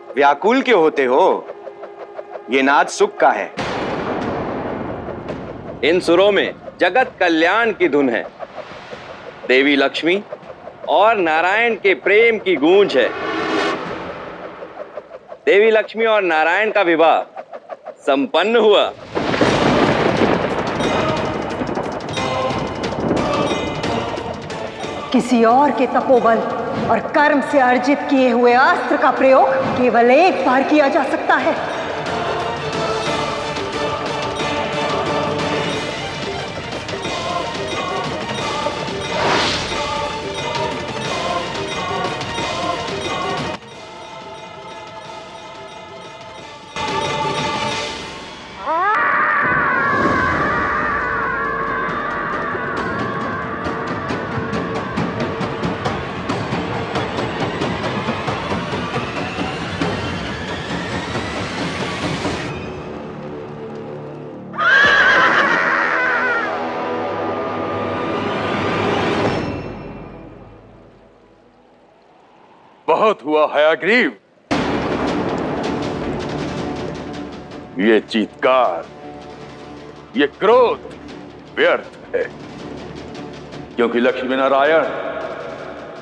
व्याकुल क्यों होते हो? ये नाद सुख का है। इन सुरों में जगत कल्याण की धुन है। देवी लक्ष्मी और नारायण के प्रेम की गूंज है। देवी लक्ष्मी और नारायण का विवाह संपन्न हुआ। किसी और के तपोबल और कर्म से अर्जित किए हुए अस्त्र का प्रयोग केवल एक बार किया जा सकता है। बहुत हुआ हयाग्रीव। ये चीत्कार, ये क्रोध व्यर्थ है, क्योंकि लक्ष्मी नारायण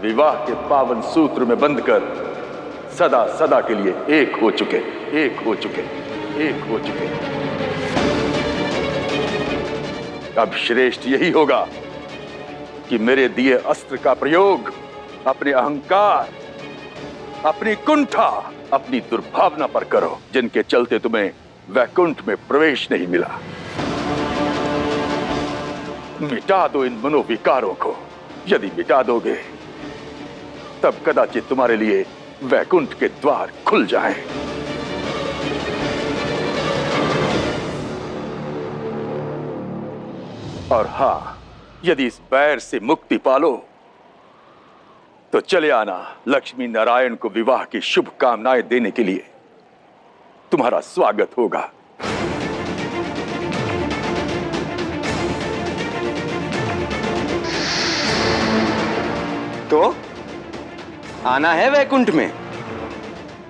विवाह के पावन सूत्र में बंधकर सदा सदा के लिए एक हो चुके, एक हो चुके, एक हो चुके। अब श्रेष्ठ यही होगा कि मेरे दिए अस्त्र का प्रयोग अपने अहंकार, अपनी कुंठा, अपनी दुर्भावना पर करो, जिनके चलते तुम्हें वैकुंठ में प्रवेश नहीं मिला। मिटा दो इन मनोविकारों को। यदि मिटा दोगे तब कदाचित तुम्हारे लिए वैकुंठ के द्वार खुल जाएं। और हां, यदि इस बैर से मुक्ति पालो तो चले आना। लक्ष्मी नारायण को विवाह की शुभ कामनाएं देने के लिए तुम्हारा स्वागत होगा। तो आना है वैकुंठ में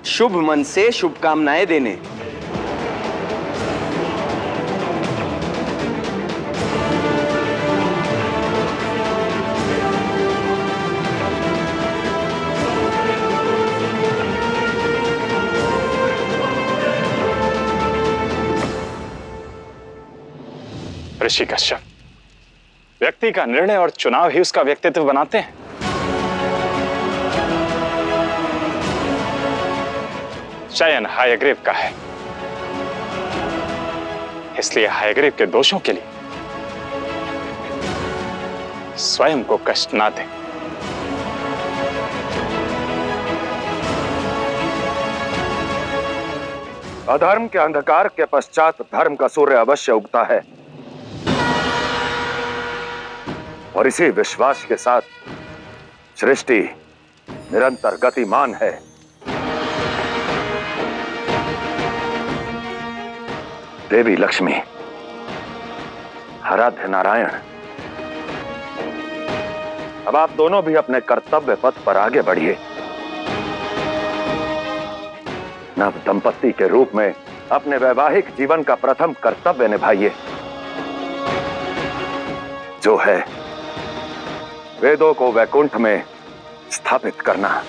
शुभ मन से शुभकामनाएं देने। ऋषि कश्यप, व्यक्ति का निर्णय और चुनाव ही उसका व्यक्तित्व बनाते हैं। चयन हयग्रीव का है, इसलिए हयग्रीव के दोषों के लिए स्वयं को कष्ट ना दें। अधर्म के अंधकार के पश्चात धर्म का सूर्य अवश्य उगता है, और इसी विश्वास के साथ सृष्टि निरंतर गतिमान है। देवी लक्ष्मी, आराध्य नारायण, अब आप दोनों भी अपने कर्तव्य पथ पर आगे बढ़िए। नव दंपत्ति के रूप में अपने वैवाहिक जीवन का प्रथम कर्तव्य निभाइए, जो है वेदों को वैकुंठ में स्थापित करना।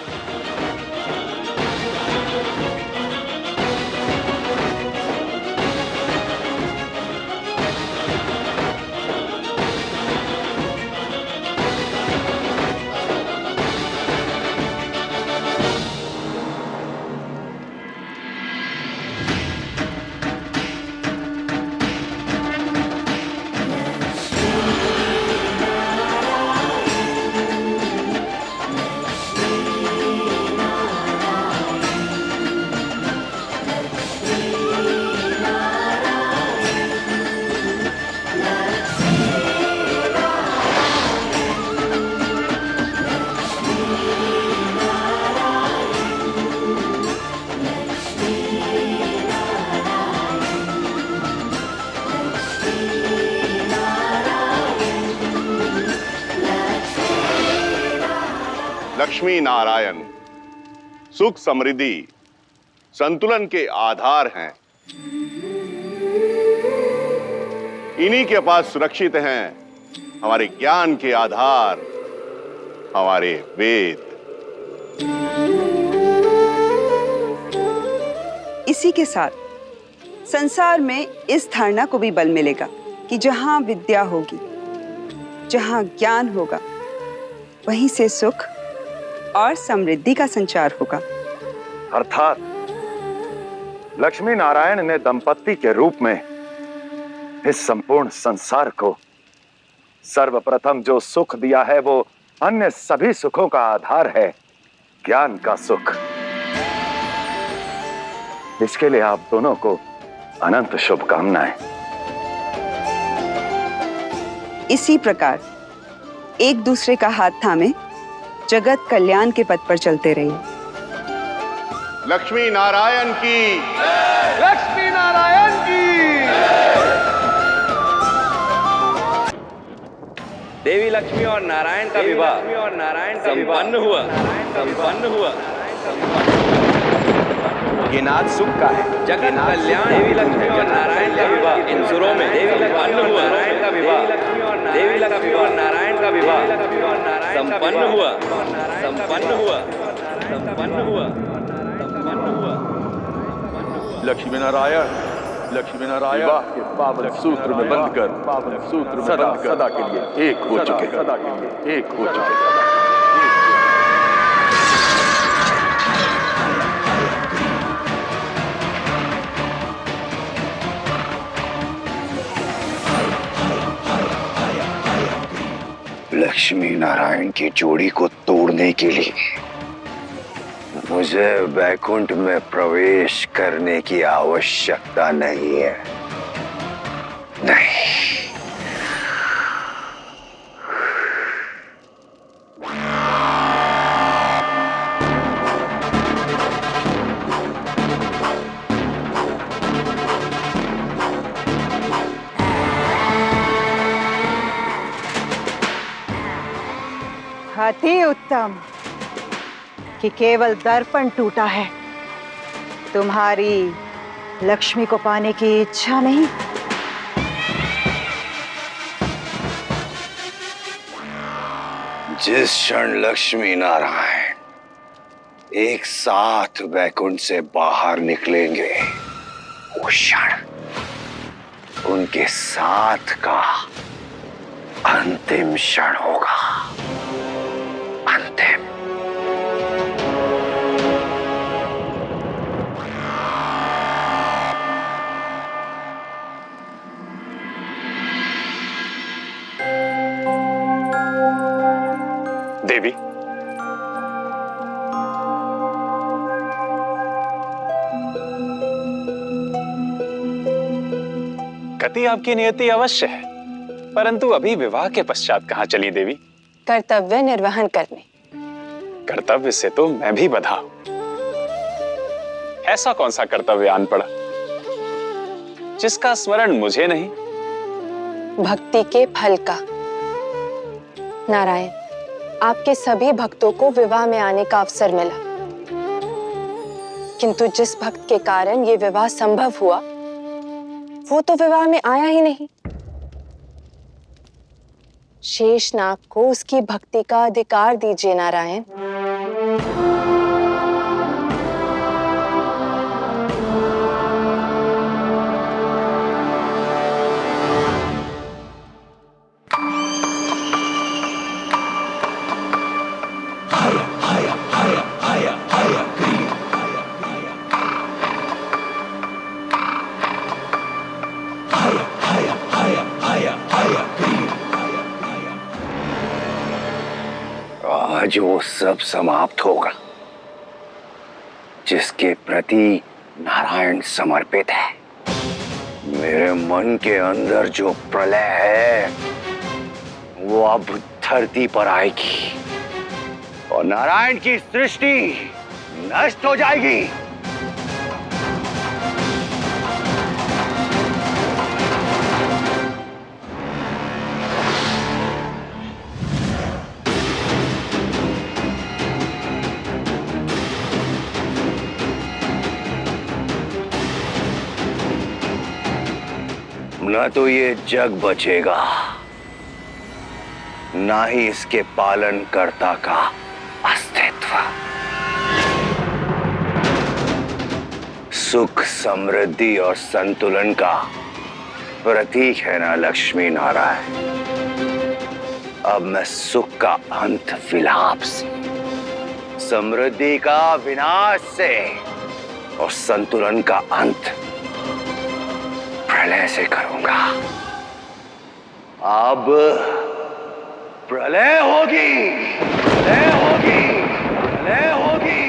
लक्ष्मी नारायण सुख समृद्धि संतुलन के आधार हैं। इन्हीं के पास सुरक्षित हैं हमारे ज्ञान के आधार, हमारे वेद। इसी के साथ संसार में इस धारणा को भी बल मिलेगा कि जहां विद्या होगी, जहां ज्ञान होगा, वहीं से सुख और समृद्धि का संचार होगा। अर्थात लक्ष्मी नारायण ने दंपत्ति के रूप में इस संपूर्ण संसार को सर्वप्रथम जो सुख दिया है वो अन्य सभी सुखों का आधार है, ज्ञान का सुख। इसके लिए आप दोनों को अनंत शुभकामनाएं। इसी प्रकार एक दूसरे का हाथ थामे जगत कल्याण के पथ पर चलते रहिए। लक्ष्मी नारायण की, लक्ष्मी नारायण की। देवी लक्ष्मी और नारायण का विवाह संपन्न हुआ। ये नाद सुख का है। जगत कल्याण देवी लक्ष्मी और नारायण का विवाह इन सुरों में देवी लक्ष्मी और नारायण का विवाह, देवी लक्ष्मी और नारायण का विवाह संपन्न हुआ। लक्ष्मी नारायण विवाह के पावन सूत्र में बंधकर सदा के लिए एक हो चुके। लक्ष्मी नारायण की जोड़ी को तोड़ने के लिए मुझे वैकुंठ में प्रवेश करने की आवश्यकता नहीं है। नहीं। अति उत्तम कि केवल दर्पण टूटा है, तुम्हारी लक्ष्मी को पाने की इच्छा नहीं। जिस क्षण लक्ष्मी नारायण एक साथ वैकुंठ से बाहर निकलेंगे, वो क्षण उनके साथ का अंतिम क्षण होगा। अंतिम। देवी, गति आपकी नियति अवश्य है, परंतु अभी विवाह के पश्चात कहां चली देवी? कर्तव्य निर्वहन करने। कर्तव्य से तो मैं भी बंधा हूं। ऐसा कौन सा कर्तव्य आन पड़ा जिसका स्मरण मुझे नहीं? भक्ति के फल का। नारायण, आपके सभी भक्तों को विवाह में आने का अवसर मिला, किंतु जिस भक्त के कारण ये विवाह संभव हुआ वो तो विवाह में आया ही नहीं। शेषनाग को उसकी भक्ति का अधिकार दीजिए नारायण। आज वो सब समाप्त होगा जिसके प्रति नारायण समर्पित है। मेरे मन के अंदर जो प्रलय है वो अब धरती पर आएगी और नारायण की सृष्टि नष्ट हो जाएगी। न तो ये जग बचेगा, ना ही इसके पालनकर्ता का अस्तित्व। सुख, समृद्धि और संतुलन का प्रतीक है ना लक्ष्मी नारायण। अब मैं सुख का अंत विलाप से, समृद्धि का विनाश से और संतुलन का अंत प्रलय से करूंगा। अब प्रलय होगी, प्रलय होगी, प्रलय होगी।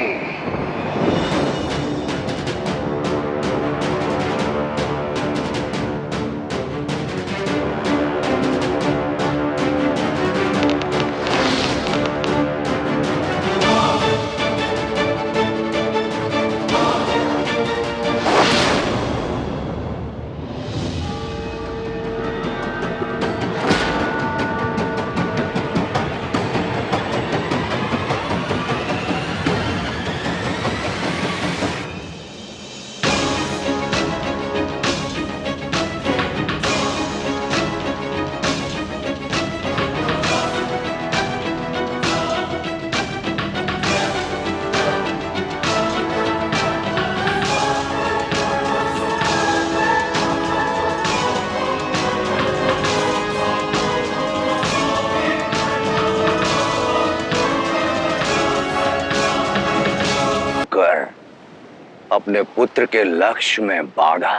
अपने पुत्र के लक्ष्य में बाधा।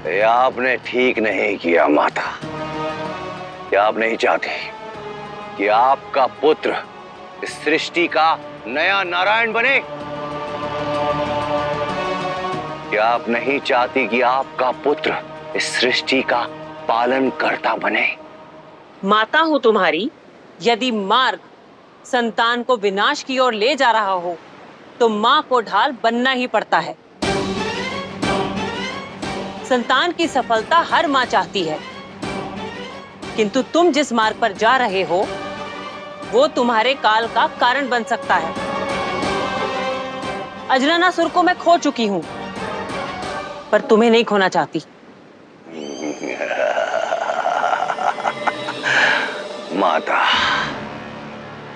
यह आपने ठीक नहीं किया माता। क्या आप नहीं चाहती कि आपका पुत्र इस सृष्टि का नया नारायण बने? क्या आप नहीं चाहती कि आपका पुत्र इस सृष्टि का पालन करता बने? माता हूं तुम्हारी। यदि मार्ग संतान को विनाश की ओर ले जा रहा हो तो मां को ढाल बनना ही पड़ता है। संतान की सफलता हर मां चाहती है, किंतु तुम जिस मार्ग पर जा रहे हो वो तुम्हारे काल का कारण बन सकता है। अजरानासुर को मैं खो चुकी हूं, पर तुम्हें नहीं खोना चाहती। माता,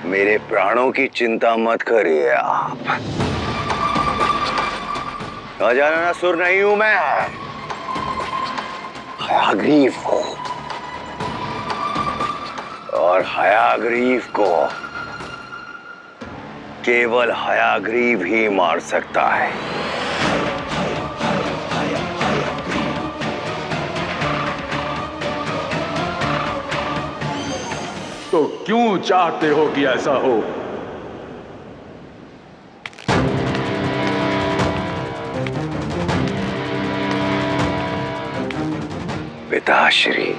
मेरे प्राणों की चिंता मत करिए आप। अजरानासुर नहीं हूं मैं, हयाग्रीव हूं, और हयाग्रीव को केवल हयाग्रीव ही मार सकता है। तो क्यों चाहते हो कि ऐसा हो? पिताश्री,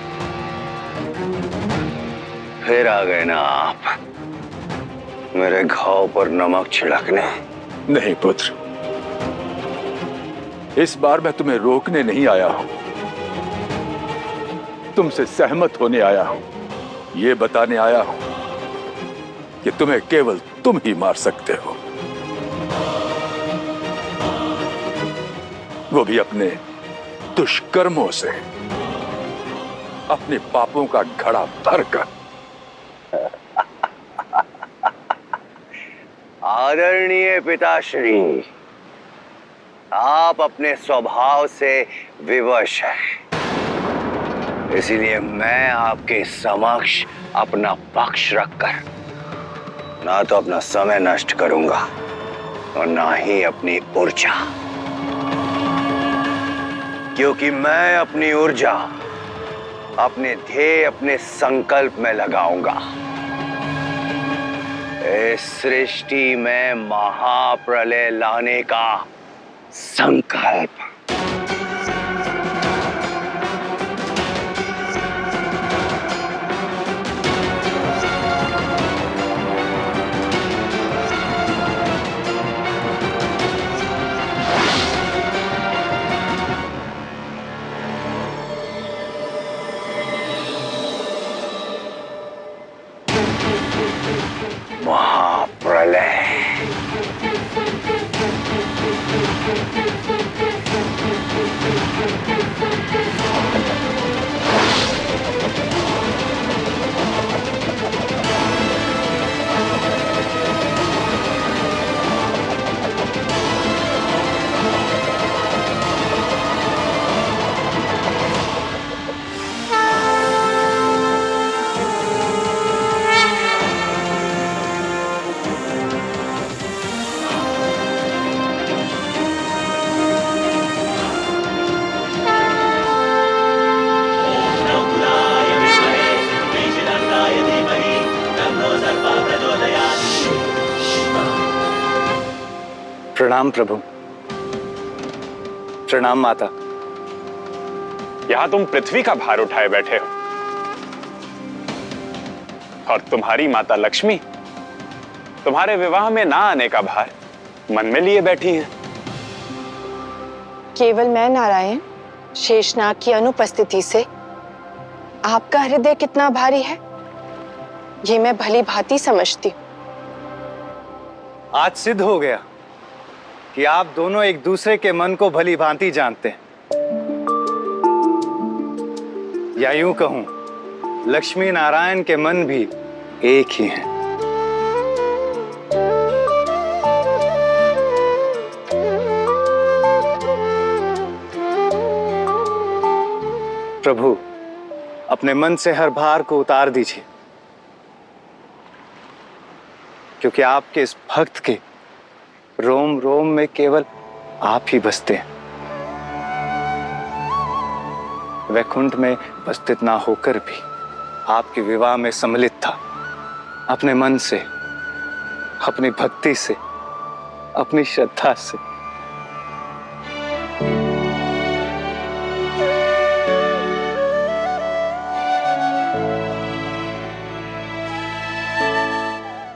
फिर आ गए ना आप मेरे घाव पर नमक छिड़कने। नहीं पुत्र, इस बार मैं तुम्हें रोकने नहीं आया हूं, तुमसे सहमत होने आया हूं। ये बताने आया हूं कि तुम्हें केवल तुम ही मार सकते हो, वो भी अपने दुष्कर्मों से, अपने पापों का घड़ा भरकर। आदरणीय पिताश्री, आप अपने स्वभाव से विवश हैं, इसीलिए मैं आपके समक्ष अपना पक्ष रखकर ना तो अपना समय नष्ट करूंगा और ना ही अपनी ऊर्जा, क्योंकि मैं अपनी ऊर्जा अपने ध्येय, अपने संकल्प में लगाऊंगा। इस सृष्टि में महाप्रलय लाने का संकल्प। महाप्रलय। प्रणाम प्रभु। प्रणाम माता। यहां तुम पृथ्वी का भार उठाए बैठे हो और तुम्हारी माता लक्ष्मी तुम्हारे विवाह में ना आने का भार मन में लिए बैठी हैं। केवल मैं नारायण शेषनाग की अनुपस्थिति से आपका हृदय कितना भारी है ये मैं भली भांति समझती हूँ। आज सिद्ध हो गया कि आप दोनों एक दूसरे के मन को भली भांति जानते हैं, या यूं कहूं लक्ष्मी नारायण के मन भी एक ही हैं। प्रभु अपने मन से हर भार को उतार दीजिए, क्योंकि आपके इस भक्त के रोम रोम में केवल आप ही बसते हैं। वैकुंठ में उपस्थित ना होकर भी आपके विवाह में सम्मिलित था। अपने मन से, अपनी भक्ति से, अपनी श्रद्धा से।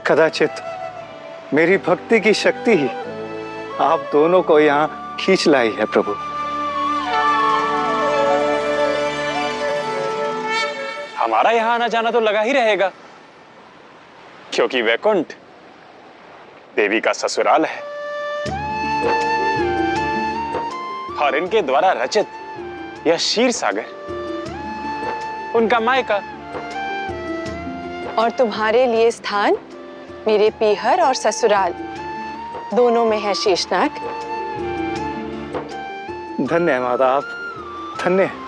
कदाचित मेरी भक्ति की शक्ति ही आप दोनों को यहां खींच लाई है प्रभु। हमारा यहां आना जाना तो लगा ही रहेगा, क्योंकि वैकुंठ देवी का ससुराल है और इनके द्वारा रचित यह क्षीर सागर उनका मायका। और तुम्हारे लिए स्थान मेरे पीहर और ससुराल दोनों में है शेषनाग। धन्य है माता आप, धन्य है।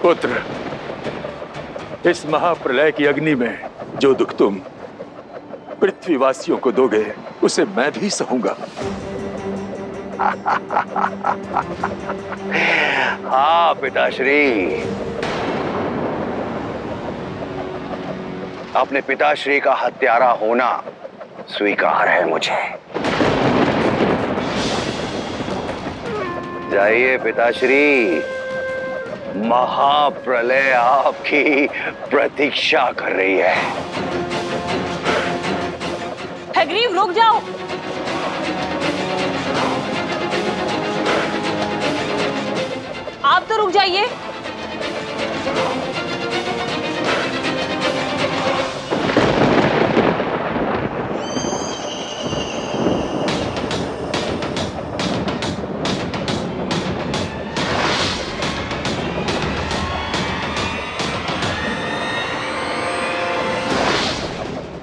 पुत्र, इस महाप्रलय की अग्नि में जो दुख तुम पृथ्वीवासियों को दोगे उसे मैं भी सहूंगा। हाँ पिताश्री, अपने पिताश्री का हत्यारा होना स्वीकार है मुझे। जाइए पिताश्री, महाप्रलय आपकी प्रतीक्षा कर रही है। हयग्रीव रुक जाओ। आप तो रुक जाइए।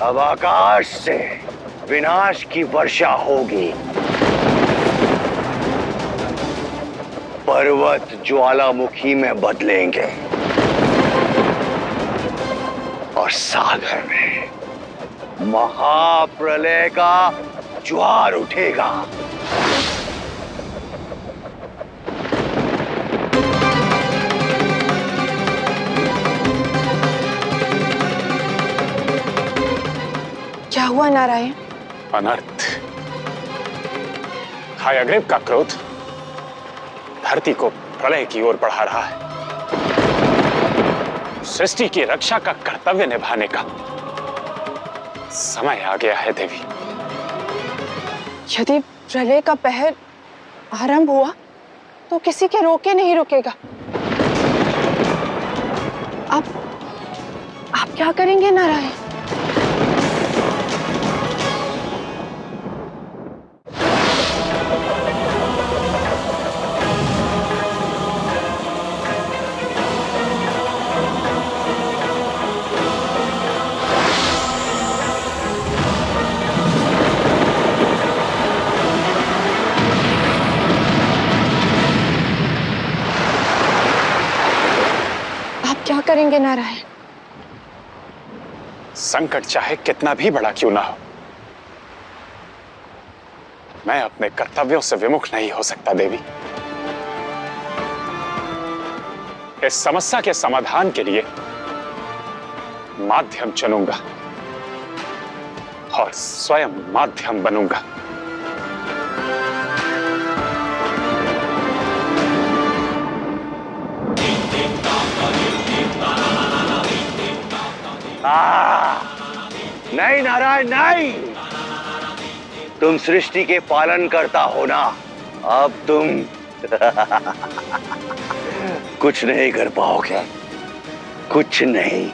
अब आकाश से विनाश की वर्षा होगी। पर्वत ज्वालामुखी में बदलेंगे और सागर में महाप्रलय का ज्वार उठेगा। क्या हुआ नारायण? अनर्थ। हयग्रीव का क्रोध धरती को प्रलय की ओर बढ़ा रहा है। सृष्टि की रक्षा का कर्तव्य निभाने का समय आ गया है देवी। यदि प्रलय का पहर आरंभ हुआ तो किसी के रोके नहीं रुकेगा। आप क्या करेंगे नारायण? करेंगे नारायण? संकट चाहे कितना भी बड़ा क्यों ना हो, मैं अपने कर्तव्यों से विमुख नहीं हो सकता देवी। इस समस्या के समाधान के लिए माध्यम चुनूंगा और स्वयं माध्यम बनूंगा। नहीं नारायण नहीं, तुम सृष्टि के पालन करता हो ना, अब तुम कुछ नहीं कर पाओगे, कुछ नहीं।